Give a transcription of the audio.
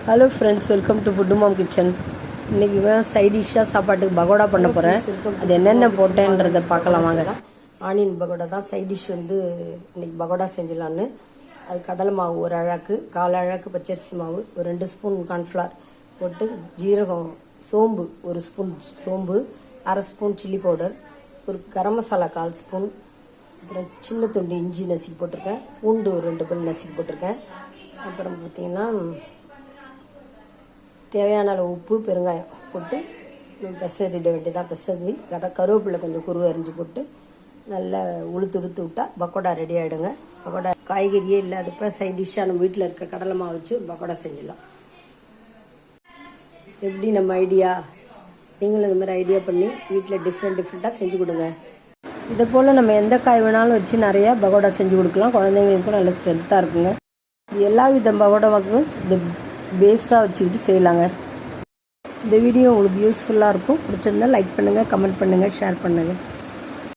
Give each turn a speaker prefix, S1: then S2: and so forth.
S1: Hello friends, welcome to food mom kitchen. இன்றைக்கி side டிஷ்ஷாக சாப்பாட்டுக்கு பகோடா பண்ண போகிறேன். அது என்னென்ன போட்டேன்றதை பார்க்கலாம் வாங்க. ஆனியன் பகோடா தான் சைட் டிஷ். இன்றைக்கி பகோடா செஞ்சிடலான்னு அது கடலை மாவு ஒரு அழாக்கு, 1/4 அழாக்கு பச்சரிசி மாவு, ஒரு 2 ஸ்பூன் கார்ன்ஃப்ளவர் போட்டு, ஜீரகம், சோம்பு 1 ஸ்பூன் சோம்பு, 1/2 ஸ்பூன் சில்லி பவுடர், ஒரு கரம் மசாலா 1/4 ஸ்பூன், அப்புறம் சின்ன துண்டு இஞ்சி நசுக்கி போட்டிருக்கேன், பூண்டு ஒரு 2 பல் நசுக்கி போட்டிருக்கேன். அப்புறம் பார்த்திங்கன்னா தேவையான அளவு உப்பு, பெருங்காயம் போட்டு பெசரிட வேண்டியதான். பெசரி கருவேப்பிலை கொஞ்சம் குருவை அரிஞ்சு போட்டு நல்லா உளுத்து விட்டால் பக்கோடா ரெடி ஆகிடுங்க. பக்கோடா காய்கறியே இல்லாதப்ப சைட் டிஷ்ஷாக நம்ம வீட்டில் இருக்க கடலை மாவு வச்சு ஒரு பக்கோடா செஞ்சிடலாம். எப்படி நம்ம ஐடியா, நீங்களும் இந்த மாதிரி ஐடியா பண்ணி வீட்டில் டிஃப்ரெண்ட்டாக செஞ்சு கொடுங்க. இதை போல் நம்ம எந்த காய் வேணாலும் வச்சு நிறையா பகோடா செஞ்சு கொடுக்கலாம். குழந்தைங்களுக்கும் நல்ல ஸ்ட்ரென்த்தாக இருக்குங்க. எல்லா வித பகோடாவுக்கும் இந்த பேஸாக வச்சுக்கிட்டு செய்யலாங்க. இந்த வீடியோ உங்களுக்கு யூஸ்ஃபுல்லாக இருக்கும். பிடிச்சிருந்தால் லைக் பண்ணுங்கள், கமெண்ட் பண்ணுங்கள், ஷேர் பண்ணுங்கள்.